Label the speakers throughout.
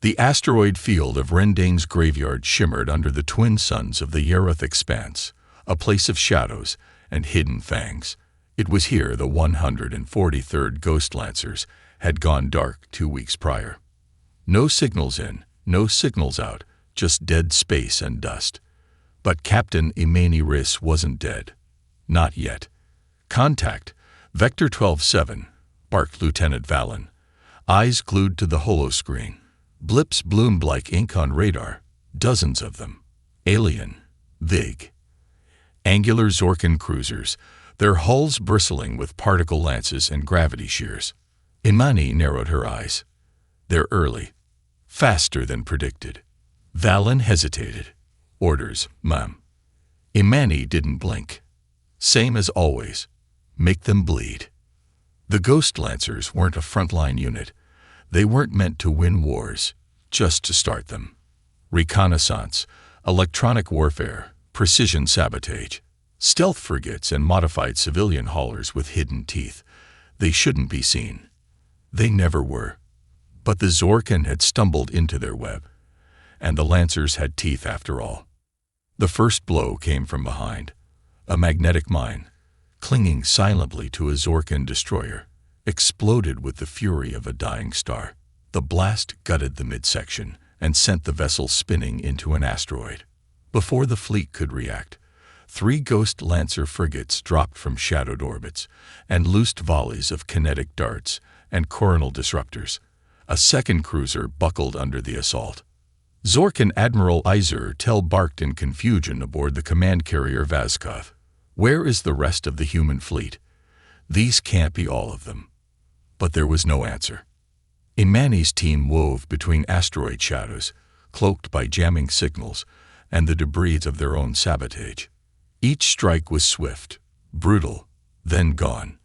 Speaker 1: The asteroid field of Rendain's graveyard shimmered under the twin suns of the Yaroth expanse, a place of shadows and hidden fangs. It was here the 143rd Ghost Lancers had gone dark 2 weeks prior. No signals in, no signals out, just dead space and dust. But Captain Imani Riss wasn't dead. Not yet. "Contact, Vector 12-7, barked Lieutenant Valen, eyes glued to the holoscreen. Blips bloomed like ink on radar, dozens of them. Alien, Vig. Angular Zorkan cruisers, their hulls bristling with particle lances and gravity shears. Imani narrowed her eyes. "They're early. Faster than predicted." Valen hesitated. "Orders, ma'am." Imani didn't blink. "Same as always. Make them bleed." The Ghost Lancers weren't a frontline unit. They weren't meant to win wars, just to start them. Reconnaissance, electronic warfare, precision sabotage, stealth frigates and modified civilian haulers with hidden teeth. They shouldn't be seen. They never were. But the Zorkan had stumbled into their web, and the Lancers had teeth after all. The first blow came from behind. A magnetic mine, clinging silently to a Zorkan destroyer, exploded with the fury of a dying star. The blast gutted the midsection and sent the vessel spinning into an asteroid. Before the fleet could react, 3 Ghost Lancer frigates dropped from shadowed orbits and loosed volleys of kinetic darts and coronal disruptors. A second cruiser buckled under the assault. Zorkan Admiral Iser Tel barked in confusion aboard the command carrier Vazkov. "Where is the rest of the human fleet? These can't be all of them." But there was no answer. Imani's team wove between asteroid shadows, cloaked by jamming signals and the debris of their own sabotage. Each strike was swift, brutal, then gone.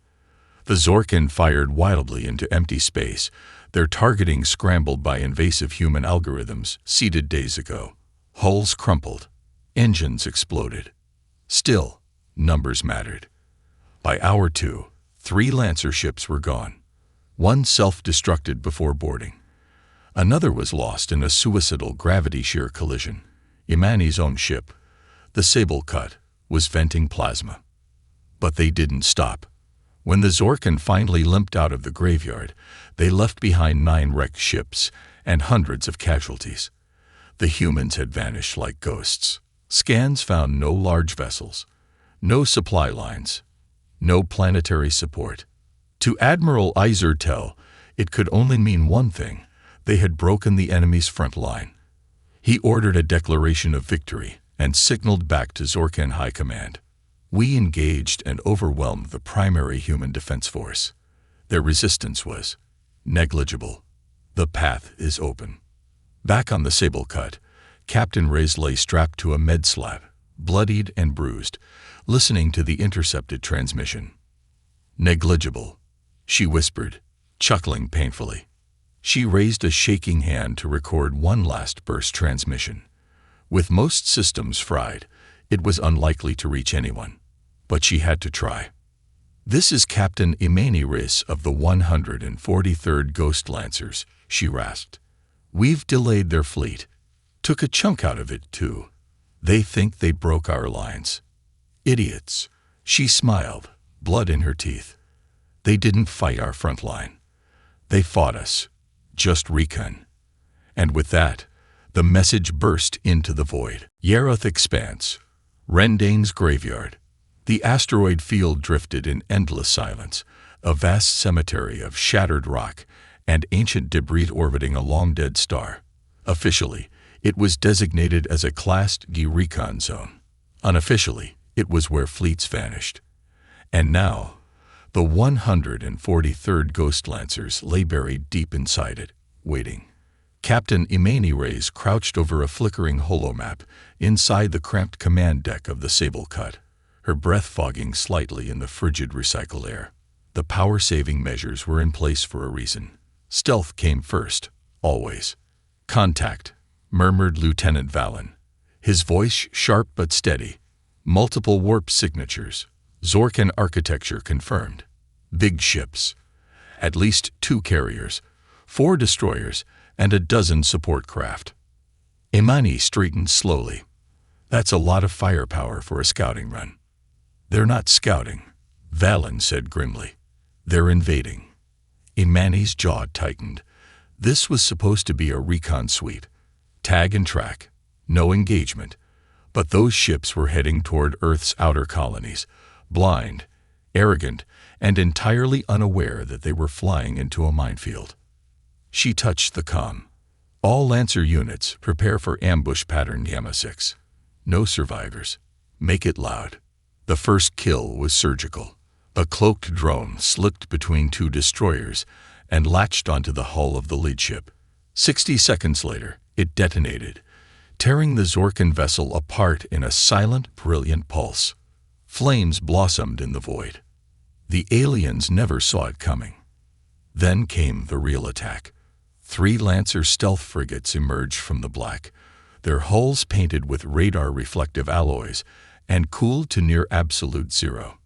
Speaker 1: The Zorkan fired wildly into empty space, their targeting scrambled by invasive human algorithms seeded days ago. Hulls crumpled. Engines exploded. Still, numbers mattered. By hour 2, 3 Lancer ships were gone. One self-destructed before boarding. Another was lost in a suicidal gravity shear collision. Imani's own ship, the Sable Cut, was venting plasma. But they didn't stop. When the Zorkan finally limped out of the graveyard, they left behind 9 wrecked ships and hundreds of casualties. The humans had vanished like ghosts. Scans found no large vessels, no supply lines, no planetary support. To Admiral Iser Tel, it could only mean one thing: they had broken the enemy's front line. He ordered a declaration of victory and signaled back to Zorkan High Command. "We engaged and overwhelmed the primary human defense force. Their resistance was negligible. The path is open." Back on the Sable Cut, Captain Reyes lay strapped to a med slab, bloodied and bruised, listening to the intercepted transmission. "Negligible," she whispered, chuckling painfully. She raised a shaking hand to record one last burst transmission. With most systems fried, it was unlikely to reach anyone. But she had to try. "This is Captain Imani Riss of the 143rd Ghost Lancers," she rasped. "We've delayed their fleet. Took a chunk out of it, too. They think they broke our lines. Idiots." She smiled, blood in her teeth. "They didn't fight our front line. They fought us. Just Recon." And with that, the message burst into the void. Yaroth expanse. Rendain's graveyard. The asteroid field drifted in endless silence, a vast cemetery of shattered rock and ancient debris orbiting a long-dead star. Officially, it was designated as a Class D Recon zone. Unofficially, it was where fleets vanished. And now, the 143rd Ghost Lancers lay buried deep inside it, waiting. Captain Imani Reyes crouched over a flickering holomap inside the cramped command deck of the Sable Cut, her breath fogging slightly in the frigid recycle air. The power-saving measures were in place for a reason. Stealth came first, always. "Contact," murmured Lieutenant Valen, his voice sharp but steady. "Multiple warp signatures. Zorkan architecture confirmed. Big ships. At least 2 carriers, 4 destroyers, and a dozen support craft. Imani straightened slowly. That's a lot of firepower for a scouting run. They're not scouting, Valen said grimly. They're invading. Imani's jaw tightened. This was supposed to be a recon sweep. Tag and track. No engagement. But those ships were heading toward Earth's outer colonies, blind, arrogant, and entirely unaware that they were flying into a minefield. She touched the comm. All Lancer units, prepare for ambush pattern Gamma 6. No survivors. Make it loud. The first kill was surgical. A cloaked drone slipped between two destroyers and latched onto the hull of the lead ship. 60 seconds later, it detonated, tearing the Zorkan vessel apart in a silent, brilliant pulse. Flames blossomed in the void. The aliens never saw it coming. Then came the real attack. 3 Lancer stealth frigates emerged from the black, their hulls painted with radar-reflective alloys and cooled to near absolute zero.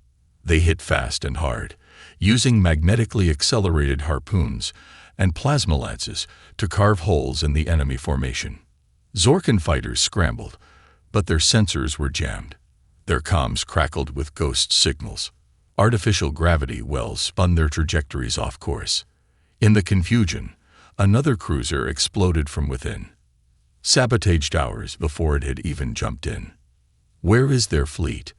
Speaker 1: They hit fast and hard, using magnetically accelerated harpoons and plasma lances to carve holes in the enemy formation. Zorkan fighters scrambled, but their sensors were jammed. Their comms crackled with ghost signals. Artificial gravity wells spun their trajectories off course. In the confusion, another cruiser exploded from within, sabotaged ours before it had even jumped in. "Where is their fleet?"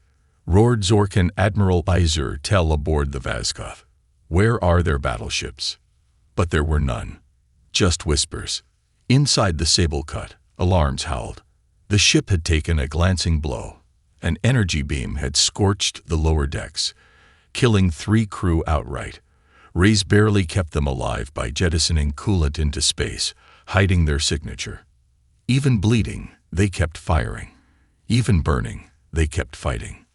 Speaker 1: roared Zorkan Admiral Izur Tel aboard the Vazkov. "Where are their battleships?" But there were none. Just whispers. Inside the Sable Cut, alarms howled. The ship had taken a glancing blow. An energy beam had scorched the lower decks, killing 3 crew outright. Rays barely kept them alive by jettisoning coolant into space, hiding their signature. Even bleeding, they kept firing. Even burning, they kept fighting.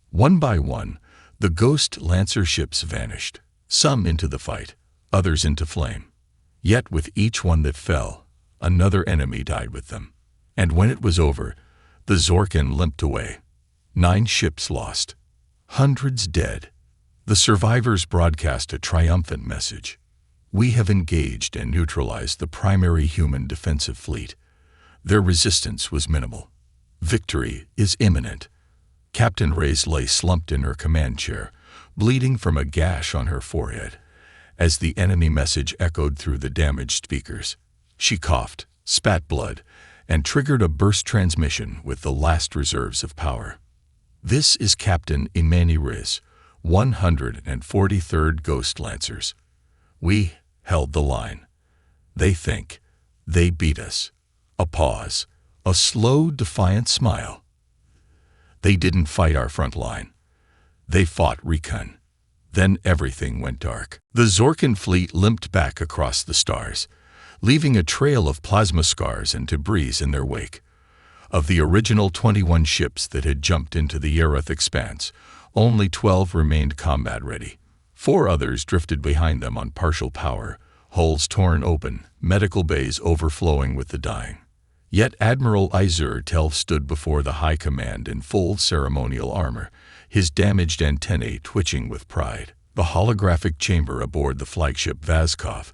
Speaker 1: One by one, the ghost Lancer ships vanished, some into the fight, others into flame. Yet with each one that fell, another enemy died with them. And when it was over, the Zorkan limped away. 9 ships lost. Hundreds dead. The survivors broadcast a triumphant message. "We have engaged and neutralized the primary human defensive fleet. Their resistance was minimal. Victory is imminent." Captain Reyes lay slumped in her command chair, bleeding from a gash on her forehead, as the enemy message echoed through the damaged speakers. She coughed, spat blood, and triggered a burst transmission with the last reserves of power. "This is Captain Imani Riz, 143rd Ghost Lancers. We held the line. They think. They beat us." A pause. A slow, defiant smile. "They didn't fight our front line. They fought Recon." Then everything went dark. The Zorkan fleet limped back across the stars, leaving a trail of plasma scars and debris in their wake. Of the original 21 ships that had jumped into the Yareth expanse, only 12 remained combat-ready. 4 others drifted behind them on partial power, hulls torn open, medical bays overflowing with the dying. Yet Admiral Izur Tel stood before the High Command in full ceremonial armor, his damaged antennae twitching with pride. The holographic chamber aboard the flagship Vazkov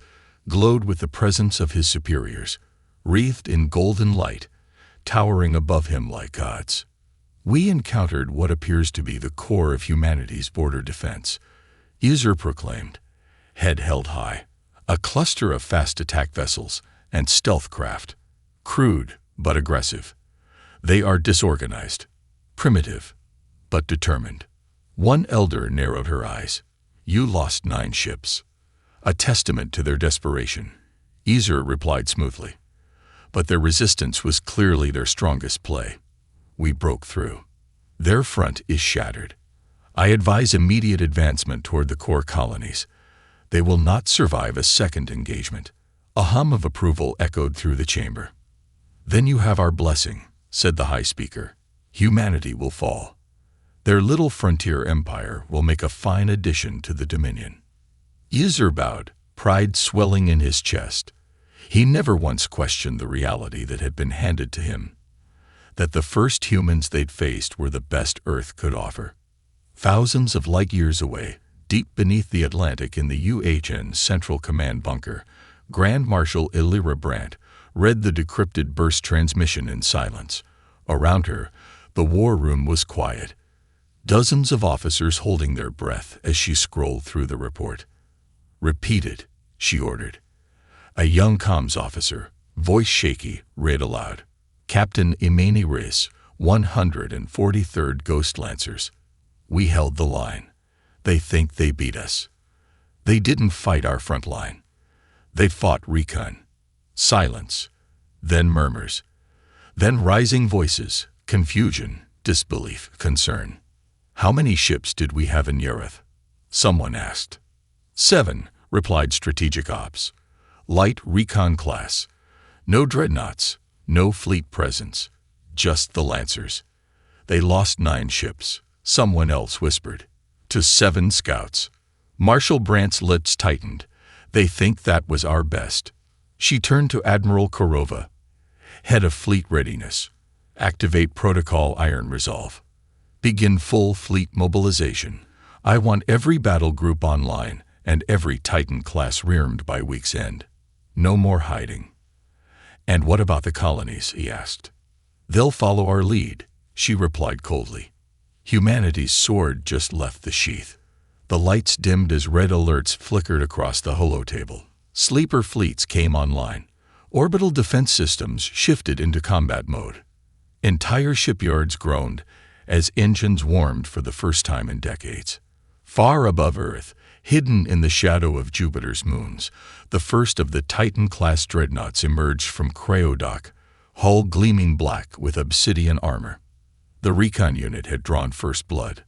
Speaker 1: glowed with the presence of his superiors, wreathed in golden light, towering above him like gods. "We encountered what appears to be the core of humanity's border defense," Izur proclaimed, head held high. "A cluster of fast attack vessels and stealth craft. Crude, but aggressive. They are disorganized, primitive, but determined." One elder narrowed her eyes. "You lost 9 ships. A testament to their desperation," Izur replied smoothly. "But their resistance was clearly their strongest play. We broke through. Their front is shattered. I advise immediate advancement toward the core colonies. They will not survive a second engagement." A hum of approval echoed through the chamber. "Then you have our blessing," said the High Speaker. "Humanity will fall. Their little frontier empire will make a fine addition to the Dominion." Izur bowed, pride swelling in his chest. He never once questioned the reality that had been handed to him, that the first humans they'd faced were the best Earth could offer. Thousands of light years away, deep beneath the Atlantic in the UHN's Central Command bunker, Grand Marshal Illyra Brandt read the decrypted burst transmission in silence. Around her, the war room was quiet. Dozens of officers holding their breath as she scrolled through the report. "Repeat it," she ordered. A young comms officer, voice shaky, read aloud. "Captain Imani Riz, 143rd Ghost Lancers. We held the line. They think they beat us. They didn't fight our front line. They fought Recon." Silence. Then murmurs. Then rising voices, confusion, disbelief, concern. "How many ships did we have in Yareth?" someone asked. 7, replied Strategic Ops. Light Recon class. No dreadnoughts, no fleet presence, just the Lancers. They lost 9 ships, someone else whispered. To 7 scouts. Marshal Brandt's lips tightened. "They think that was our best." She turned to Admiral Korova, head of fleet readiness. "Activate Protocol Iron Resolve. Begin full fleet mobilization. I want every battle group online and every Titan class rearmed by week's end. No more hiding." "And what about the colonies?" he asked. "They'll follow our lead," she replied coldly. Humanity's sword just left the sheath. The lights dimmed as red alerts flickered across the holotable. Sleeper fleets came online. Orbital defense systems shifted into combat mode. Entire shipyards groaned as engines warmed for the first time in decades. Far above Earth, hidden in the shadow of Jupiter's moons, the first of the Titan-class dreadnoughts emerged from Crayodoc, hull gleaming black with obsidian armor. The Recon unit had drawn first blood.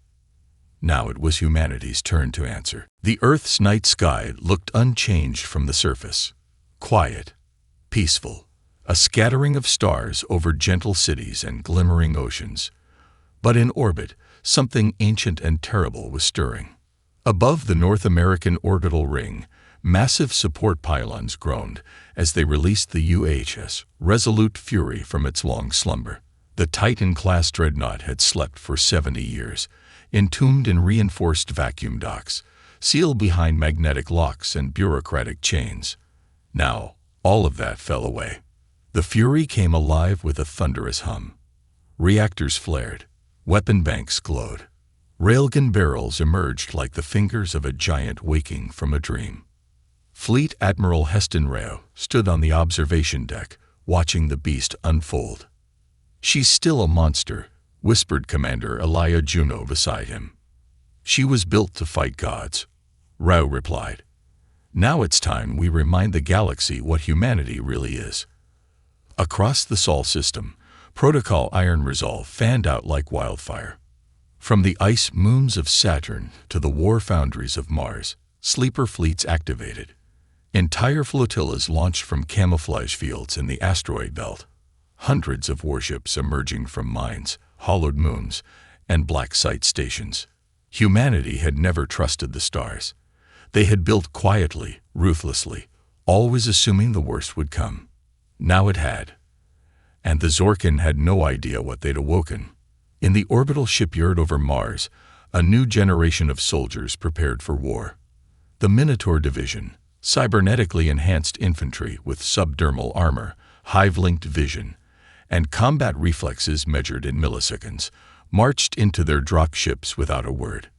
Speaker 1: Now it was humanity's turn to answer. The Earth's night sky looked unchanged from the surface. Quiet, peaceful, a scattering of stars over gentle cities and glimmering oceans. But in orbit, something ancient and terrible was stirring. Above the North American orbital ring, massive support pylons groaned as they released the UHS Resolute Fury from its long slumber. The Titan-class dreadnought had slept for 70 years, entombed in reinforced vacuum docks, sealed behind magnetic locks and bureaucratic chains. Now, all of that fell away. The Fury came alive with a thunderous hum. Reactors flared. Weapon banks glowed. Railgun barrels emerged like the fingers of a giant waking from a dream. Fleet Admiral Heston Rao stood on the observation deck, watching the beast unfold. "She's still a monster," whispered Commander Elia Juno beside him. "She was built to fight gods," Rao replied. "Now it's time we remind the galaxy what humanity really is." Across the Sol system, Protocol Iron Resolve fanned out like wildfire. From the ice moons of Saturn to the war foundries of Mars, sleeper fleets activated. Entire flotillas launched from camouflage fields in the asteroid belt. Hundreds of warships emerging from mines, hollowed moons, and black site stations. Humanity had never trusted the stars. They had built quietly, ruthlessly, always assuming the worst would come. Now it had. And the Zorkin had no idea what they'd awoken. In the orbital shipyard over Mars, a new generation of soldiers prepared for war. The Minotaur Division, cybernetically enhanced infantry with subdermal armor, hive-linked vision, and combat reflexes measured in milliseconds, marched into their dropships without a word.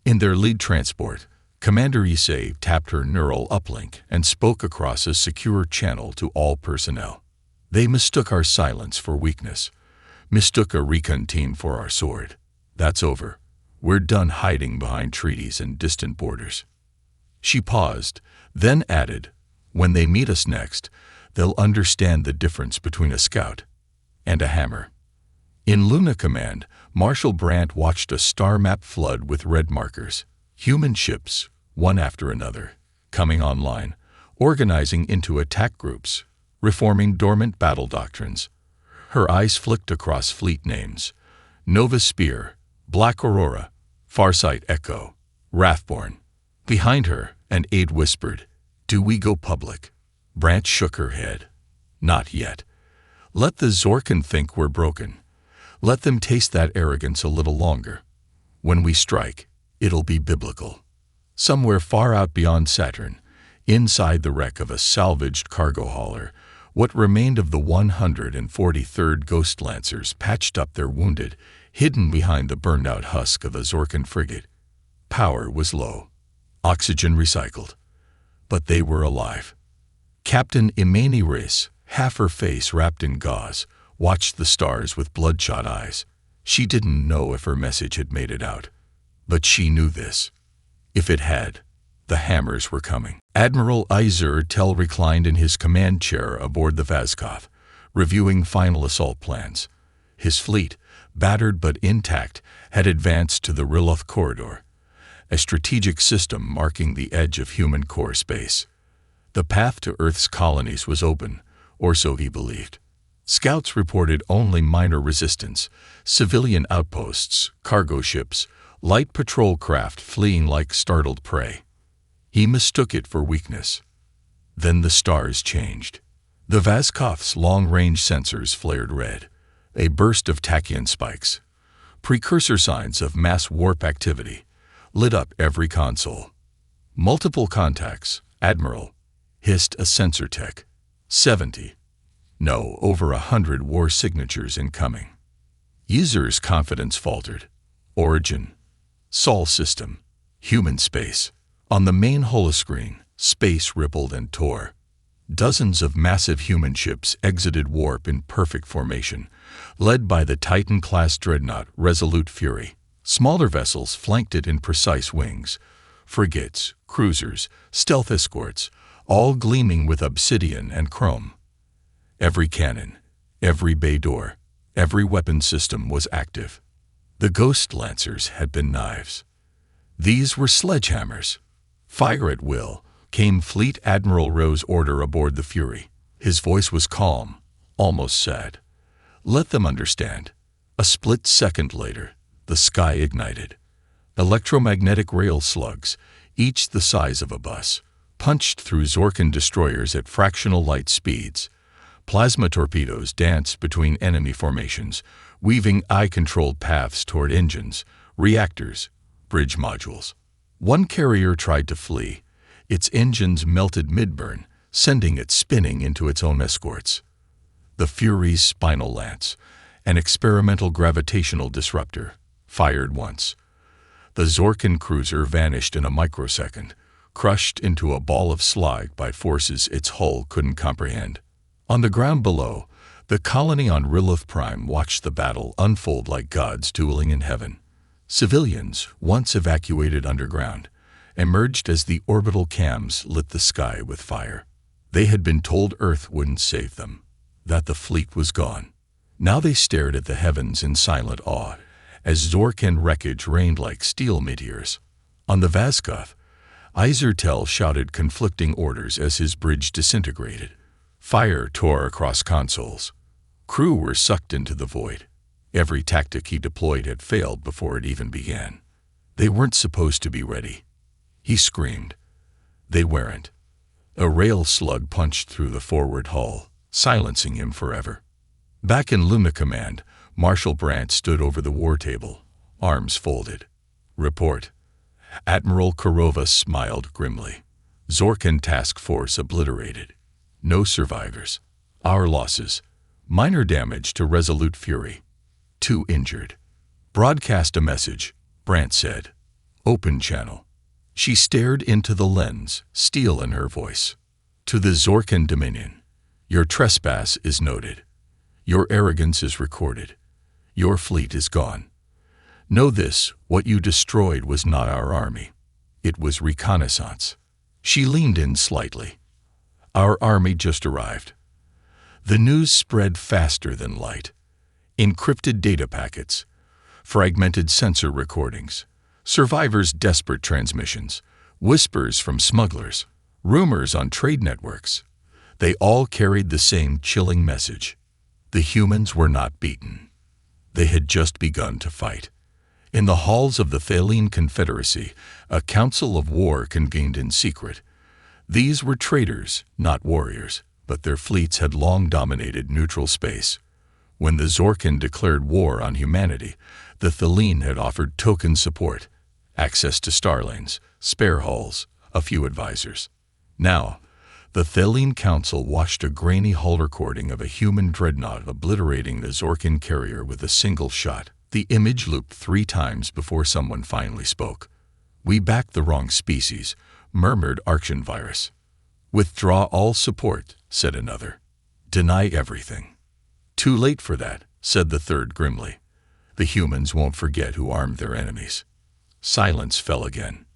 Speaker 1: In their lead transport, Commander Issei tapped her neural uplink and spoke across a secure channel to all personnel. "They mistook our silence for weakness, mistook a Recon team for our sword. That's over. We're done hiding behind treaties and distant borders." She paused, then added, "When they meet us next, they'll understand the difference between a scout and a hammer." In Luna Command, Marshal Brandt watched a star map flood with red markers. Human ships, one after another, coming online, organizing into attack groups, reforming dormant battle doctrines. Her eyes flicked across fleet names. Nova Spear, Black Aurora, Farsight Echo, Wrathborn. Behind her, an aide whispered, "Do we go public?" Brandt shook her head. "Not yet. Let the Zorkin think we're broken. Let them taste that arrogance a little longer. When we strike, it'll be biblical. Somewhere far out beyond Saturn, Inside the wreck of a salvaged cargo hauler, what remained of the 143rd Ghost Lancers patched up their wounded, hidden behind the burned-out husk of a Zorkan frigate. Power was low, oxygen recycled, but they were alive. Captain Imani Rhys, half her face wrapped in gauze, watched the stars with bloodshot eyes. She didn't know if her message had made it out, but she knew this. If it had, the hammers were coming. Admiral Izur Tel reclined in his command chair aboard the Vazkov, reviewing final assault plans. His fleet, battered but intact, had advanced to the Riloth Corridor, a strategic system marking the edge of human core space. The path to Earth's colonies was open, or so he believed. Scouts reported only minor resistance, civilian outposts, cargo ships, light patrol craft fleeing like startled prey. He mistook it for weakness. Then the stars changed. The Vazkov's long-range sensors flared red, a burst of tachyon spikes. Precursor signs of mass warp activity lit up every console. Multiple contacts, Admiral, hissed a sensor tech. 70. No, over 100 war signatures incoming. Izur's confidence faltered. Origin, Sol system, human space. On the main holoscreen, space rippled and tore. Dozens of massive human ships exited warp in perfect formation, led by the Titan-class dreadnought Resolute Fury. Smaller vessels flanked it in precise wings. Frigates, cruisers, stealth escorts, all gleaming with obsidian and chrome. Every cannon, every bay door, every weapon system was active. The Ghost Lancers had been knives. These were sledgehammers. Fire at will, came Fleet Admiral Rowe's order aboard the Fury. His voice was calm, almost sad. Let them understand. A split second later, the sky ignited. Electromagnetic rail slugs, each the size of a bus, punched through Zorkan destroyers at fractional light speeds. Plasma torpedoes danced between enemy formations, weaving eye-controlled paths toward engines, reactors, bridge modules. One carrier tried to flee. Its engines melted mid-burn, sending it spinning into its own escorts. The Fury's spinal lance, an experimental gravitational disruptor, fired once. The Zorkan cruiser vanished in a microsecond, crushed into a ball of slag by forces its hull couldn't comprehend. On the ground below, the colony on Riloth Prime watched the battle unfold like gods dueling in heaven. Civilians, once evacuated underground, emerged as the orbital cams lit the sky with fire. They had been told Earth wouldn't save them, that the fleet was gone. Now they stared at the heavens in silent awe, as Zorkan wreckage rained like steel meteors. On the Vazkov, Izur Tel shouted conflicting orders as his bridge disintegrated. Fire tore across consoles. Crew were sucked into the void. Every tactic he deployed had failed before it even began. They weren't supposed to be ready. He screamed. They weren't. A rail slug punched through the forward hull, silencing him forever. Back in Luna Command, Marshal Brandt stood over the war table, arms folded. Report. Admiral Kurova smiled grimly. Zorkan Task Force obliterated. No survivors. Our losses. Minor damage to Resolute Fury. 2 injured. Broadcast a message, Brandt said. Open channel. She stared into the lens, steel in her voice. To the Zorkan Dominion. Your trespass is noted. Your arrogance is recorded. Your fleet is gone. Know this, what you destroyed was not our army. It was reconnaissance. She leaned in slightly. Our army just arrived. The news spread faster than light. Encrypted data packets, fragmented sensor recordings, survivors' desperate transmissions, whispers from smugglers, rumors on trade networks. They all carried the same chilling message. The humans were not beaten. They had just begun to fight. In the halls of the Thaline Confederacy, a council of war convened in secret. These were traitors, not warriors, but their fleets had long dominated neutral space. When the Zorkan declared war on humanity, the Thaline had offered token support, access to star lanes, spare hulls, a few advisors. Now, the Thelian Council watched a grainy hull recording of a human dreadnought obliterating the Zorkin carrier with a single shot. The image looped 3 times before someone finally spoke. "We backed the wrong species," murmured Archonvirus. "Withdraw all support," said another. "Deny everything." "Too late for that," said the third grimly. "The humans won't forget who armed their enemies." Silence fell again.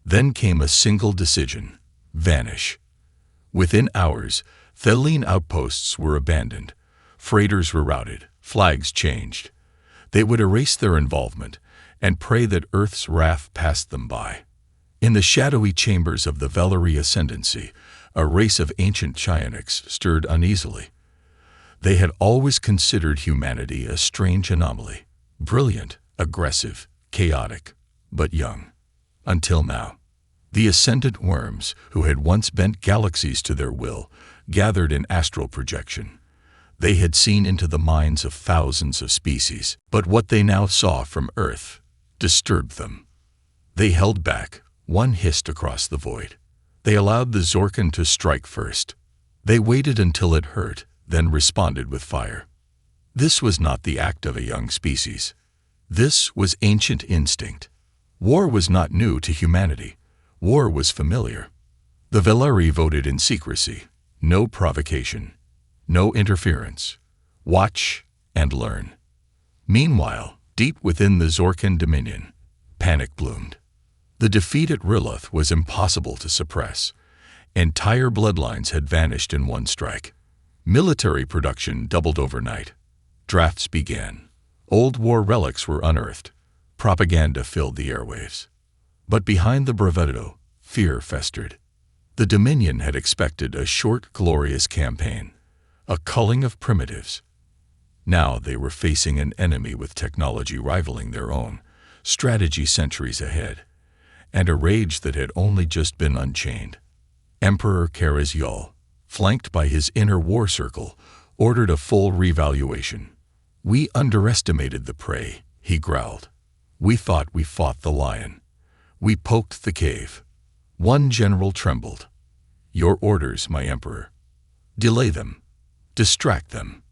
Speaker 1: Then came a single decision: vanish. Within hours, Thelian outposts were abandoned. Freighters were routed, flags changed. They would erase their involvement and pray that Earth's wrath passed them by. In the shadowy chambers of the Velari Ascendancy, a race of ancient Chionics stirred uneasily. They had always considered humanity a strange anomaly, brilliant, aggressive, chaotic, but young. Until now. The ascendant worms, who had once bent galaxies to their will, gathered in astral projection. They had seen into the minds of thousands of species, but what they now saw from Earth disturbed them. They held back. One hissed across the void. They allowed the Zorkin to strike first. They waited until it hurt, then responded with fire. This was not the act of a young species. This was ancient instinct. War was not new to humanity. War was familiar. The Velari voted in secrecy. No provocation. No interference. Watch and learn. Meanwhile, deep within the Zorkin dominion, panic bloomed. The defeat at Riloth was impossible to suppress. Entire bloodlines had vanished in one strike. Military production doubled overnight. Drafts began. Old war relics were unearthed. Propaganda filled the airwaves. But behind the bravado, fear festered. The Dominion had expected a short, glorious campaign, a culling of primitives. Now they were facing an enemy with technology rivaling their own, strategy centuries ahead, and a rage that had only just been unchained. Emperor Karasyal, flanked by his inner war circle, ordered a full revaluation. "We underestimated the prey," he growled. "We thought we fought the lion. We poked the cave." One general trembled. "Your orders, my emperor." "Delay them. Distract them.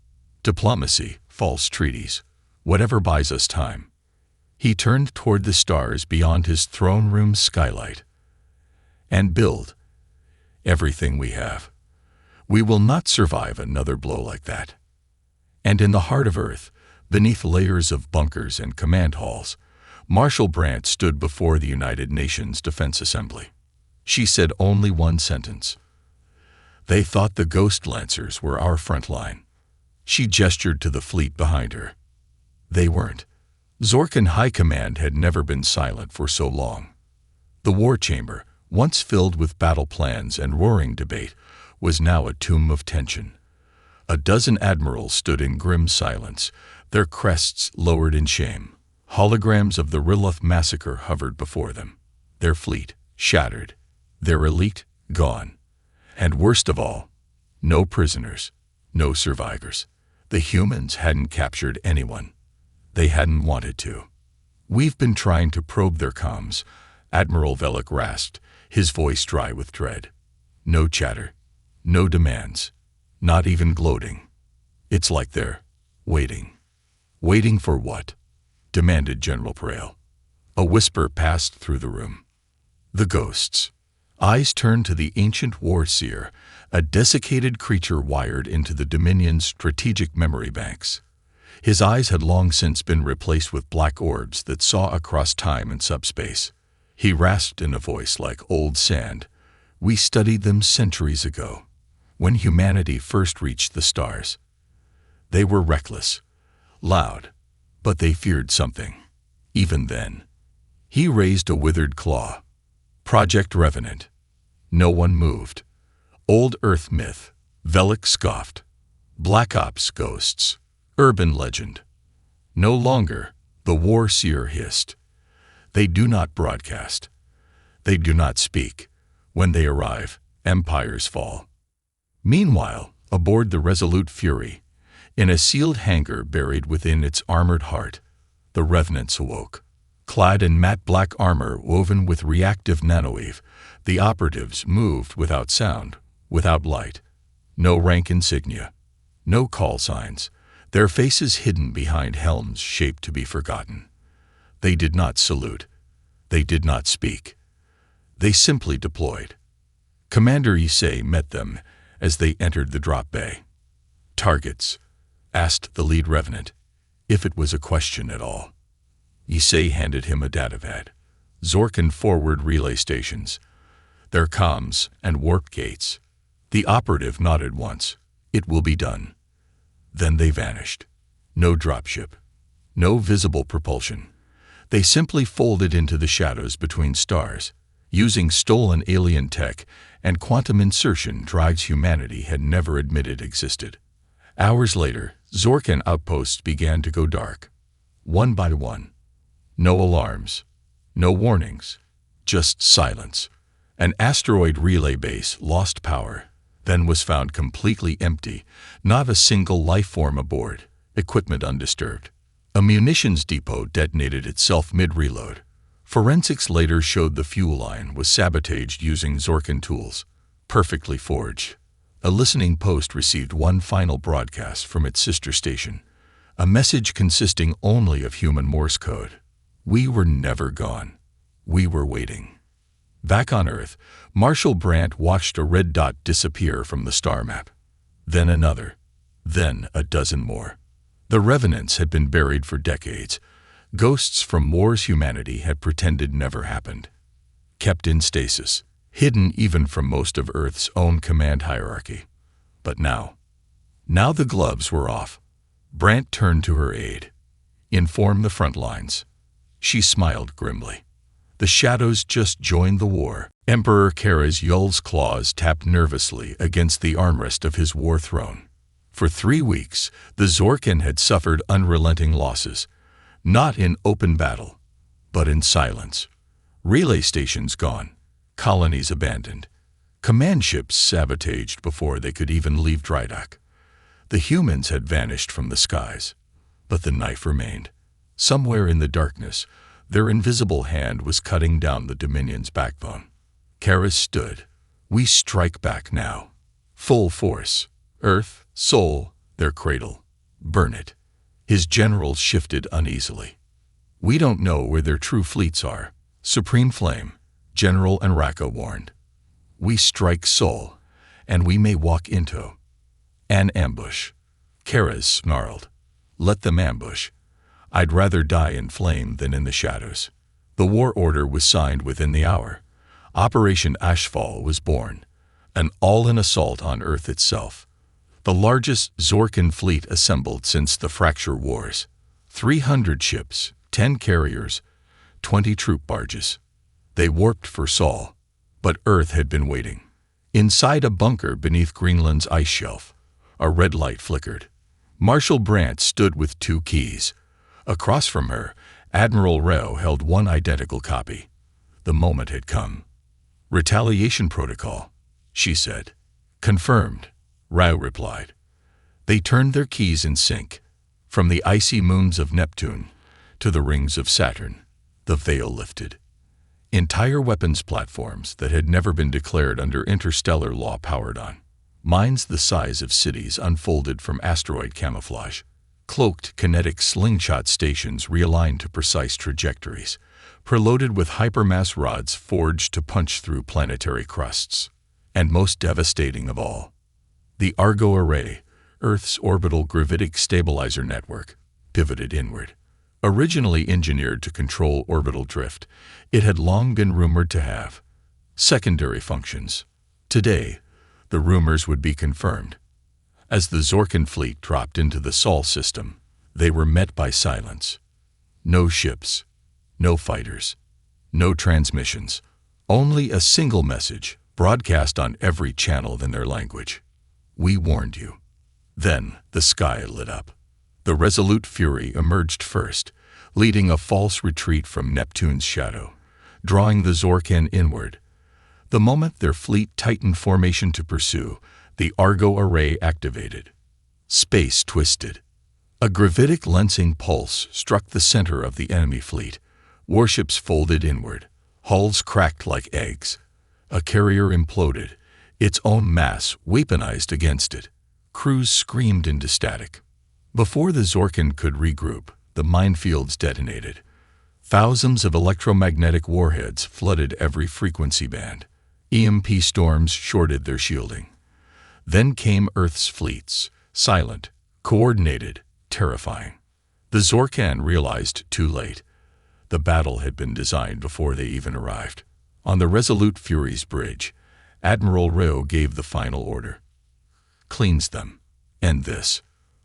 Speaker 1: Diplomacy, false treaties, whatever buys us time." He turned toward the stars beyond his throne room's skylight. "And build everything we have. We will not survive another blow like that." And in the heart of Earth, beneath layers of bunkers and command halls, Marshal Brandt stood before the United Nations Defense Assembly. She said only one sentence. "They thought the Ghost Lancers were our front line." She gestured to the fleet behind her. They weren't. Zorkin High Command had never been silent for so long. The war chamber, once filled with battle plans and roaring debate, was now a tomb of tension. A dozen admirals stood in grim silence, their crests lowered in shame. Holograms of the Riloth massacre hovered before them, their fleet shattered, their elite gone. And worst of all, no prisoners, no survivors. The humans hadn't captured anyone. They hadn't wanted to. "We've been trying to probe their comms," Admiral Velik rasped, his voice dry with dread. "No chatter, no demands, not even gloating. It's like they're waiting." "Waiting for what?" demanded General Perel. A whisper passed through the room. "The ghosts." Eyes turned to the ancient war seer, a desiccated creature wired into the Dominion's strategic memory banks. His eyes had long since been replaced with black orbs that saw across time and subspace. He rasped in a voice like old sand, "We studied them centuries ago, when humanity first reached the stars. They were reckless, loud, but they feared something, even then." He raised a withered claw. "Project Revenant." No one moved. "Old Earth myth," Velik scoffed. "Black Ops ghosts. Urban legend." "No longer," the war seer hissed. "They do not broadcast. They do not speak. When they arrive, empires fall." Meanwhile, aboard the Resolute Fury, in a sealed hangar buried within its armored heart, the revenants awoke. Clad in matte black armor woven with reactive nanowave, the operatives moved without sound, without light. No rank insignia, no call signs, their faces hidden behind helms shaped to be forgotten. They did not salute. They did not speak. They simply deployed. Commander Issei met them as they entered the drop bay. "Targets?" asked the lead revenant, if it was a question at all. Issei handed him a datapad. Zorkan forward relay stations, their comms and warp gates. The operative nodded once. "It will be done." Then they vanished. No dropship. No visible propulsion. They simply folded into the shadows between stars, using stolen alien tech and quantum insertion drives humanity had never admitted existed. Hours later, Zorkan outposts began to go dark. One by one. No alarms. No warnings. Just silence. An asteroid relay base lost power, then was found completely empty, not a single life form aboard, equipment undisturbed. A munitions depot detonated itself mid-reload. Forensics later showed the fuel line was sabotaged using Zorkan tools, perfectly forged. A listening post received one final broadcast from its sister station, a message consisting only of human Morse code. We were never gone. We were waiting. Back on Earth, Marshal Brandt watched a red dot disappear from the star map. Then another. Then a dozen more. The revenants had been buried for decades. Ghosts from war's humanity had pretended never happened. Kept in stasis, hidden even from most of Earth's own command hierarchy. But now the gloves were off. Brandt turned to her aide. "Inform the front lines." She smiled grimly. The shadows just joined the war. Emperor Kara's Yul's claws tapped nervously against the armrest of his war throne. For 3 weeks, the Zorkan had suffered unrelenting losses, not in open battle, but in silence. Relay stations gone, colonies abandoned, command ships sabotaged before they could even leave dry dock. The humans had vanished from the skies, but the knife remained. Somewhere in the darkness, their invisible hand was cutting down the Dominion's backbone. Kara stood. "We strike back now. Full force. Earth, soul, their cradle. Burn it." His generals shifted uneasily. "We don't know where their true fleets are," Supreme Flame, General Enraka warned. "We strike soul, and we may walk into an ambush." Kara snarled. "Let them ambush. I'd rather die in flame than in the shadows." The war order was signed within the hour. Operation Ashfall was born, an all-in assault on Earth itself. The largest Zorkan fleet assembled since the Fracture Wars. 300 ships, 10 carriers, 20 troop barges. They warped for Sol, but Earth had been waiting. Inside a bunker beneath Greenland's ice shelf, a red light flickered. Marshal Brandt stood with 2 keys. Across from her, Admiral Rao held one identical copy. The moment had come. "Retaliation protocol," she said. "Confirmed," Rao replied. They turned their keys in sync. From the icy moons of Neptune to the rings of Saturn, the veil lifted. Entire weapons platforms that had never been declared under interstellar law powered on. Mines the size of cities unfolded from asteroid camouflage. Cloaked kinetic slingshot stations realigned to precise trajectories, preloaded with hypermass rods forged to punch through planetary crusts. And most devastating of all, the Argo Array, Earth's orbital gravitic stabilizer network, pivoted inward. Originally engineered to control orbital drift, it had long been rumored to have secondary functions. Today, the rumors would be confirmed. As the Zorkan fleet dropped into the Sol system, they were met by silence. No ships, no fighters, no transmissions, only a single message broadcast on every channel in their language. "We warned you." Then the sky lit up. The Resolute Fury emerged first, leading a false retreat from Neptune's shadow, drawing the Zorkan inward. The moment their fleet tightened formation to pursue, the Argo Array activated. Space twisted. A gravitic lensing pulse struck the center of the enemy fleet, Warships folded inward. Hulls cracked like eggs. A carrier imploded, its own mass weaponized against it. Crews screamed into static. Before the Zorkin could regroup, the minefields detonated. Thousands of electromagnetic warheads flooded every frequency band. EMP storms shorted their shielding. Then came Earth's fleets, silent, coordinated, terrifying. The Zorkan realized too late. The battle had been designed before they even arrived. On the Resolute Fury's bridge, Admiral Reo gave the final order. Cleanse them. End this.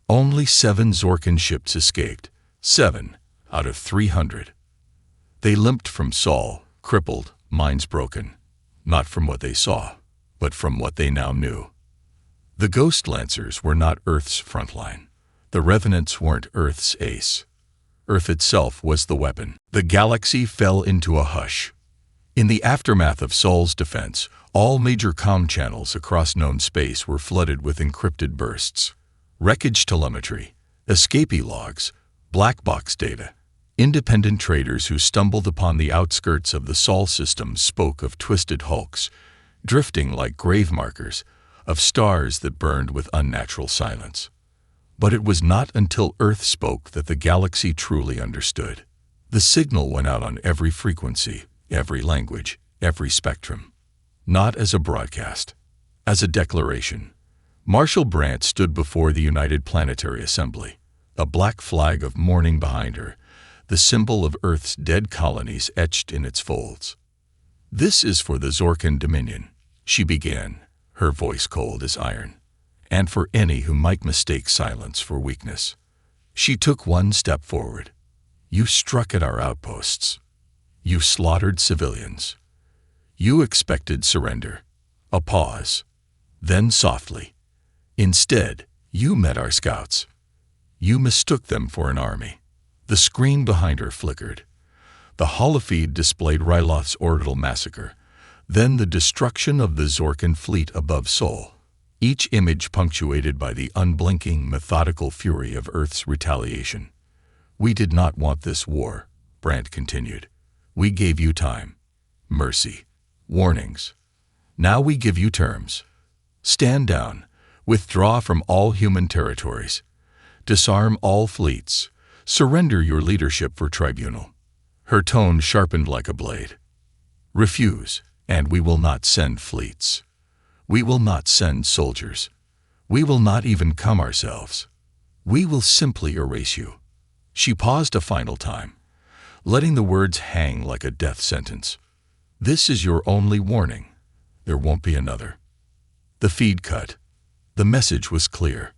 Speaker 1: Only 7 Zorkan ships escaped. 7 out of 300. They limped from Sol, crippled, minds broken. Not from what they saw, but from what they now knew. The Ghost Lancers were not Earth's frontline. The Revenants weren't Earth's ace. Earth itself was the weapon. The galaxy fell into a hush. In the aftermath of Sol's defense, all major comm channels across known space were flooded with encrypted bursts. Wreckage telemetry, escapee logs, black box data. Independent traders who stumbled upon the outskirts of the Sol system spoke of twisted hulks, drifting like grave markers, of stars that burned with unnatural silence. But it was not until Earth spoke that the galaxy truly understood. The signal went out on every frequency, every language, every spectrum. Not as a broadcast, as a declaration. Marshal Brandt stood before the United Planetary Assembly, a black flag of mourning behind her, the symbol of Earth's dead colonies etched in its folds. "This is for the Zorkan Dominion," she began, her voice cold as iron, "and for any who might mistake silence for weakness." She took one step forward. "You struck at our outposts. You slaughtered civilians. You expected surrender. A pause. Then softly. Instead, you met our scouts. You mistook them for an army." The screen behind her flickered. The holofeed displayed Ryloth's orbital massacre, then the destruction of the Zorkan fleet above Sol, each image punctuated by the unblinking, methodical fury of Earth's retaliation. "We did not want this war," Brandt continued. "We gave you time, mercy, warnings. Now we give you terms. Stand down, withdraw from all human territories, disarm all fleets, surrender your leadership for tribunal." Her tone sharpened like a blade. "Refuse, and we will not send fleets. We will not send soldiers. We will not even come ourselves. We will simply erase you." She paused a final time, letting the words hang like a death sentence. "This is your only warning. There won't be another." The feed cut. The message was clear.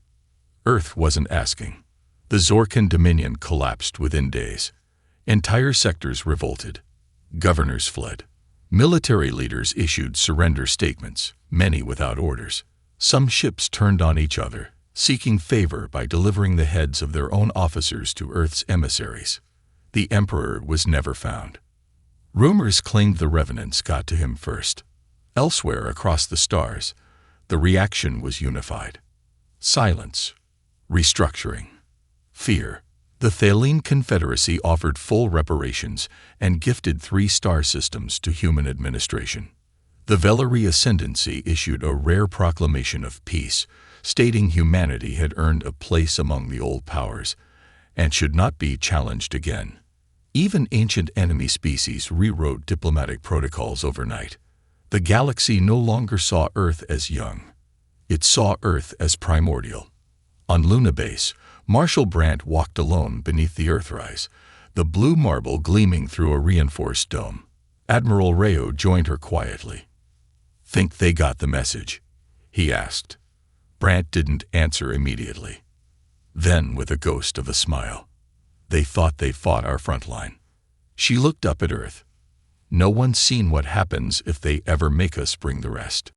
Speaker 1: Earth wasn't asking. The Zorkan Dominion collapsed within days. Entire sectors revolted. Governors fled. Military leaders issued surrender statements, many without orders. Some ships turned on each other, seeking favor by delivering the heads of their own officers to Earth's emissaries. The Emperor was never found. Rumors claimed the Revenants got to him first. Elsewhere across the stars, the reaction was unified. Silence. Restructuring. Fear. The Thaline Confederacy offered full reparations and gifted 3 star systems to human administration. The Velari Ascendancy issued a rare proclamation of peace, stating humanity had earned a place among the old powers and should not be challenged again. Even ancient enemy species rewrote diplomatic protocols overnight. The galaxy no longer saw Earth as young. It saw Earth as primordial. On Luna Base, Marshal Brandt walked alone beneath the Earthrise, the blue marble gleaming through a reinforced dome. Admiral Reo joined her quietly. "Think they got the message?" he asked. Brandt didn't answer immediately. Then, with a ghost of a smile, "They thought they fought our front line." She looked up at Earth. "No one's seen what happens if they ever make us bring the rest."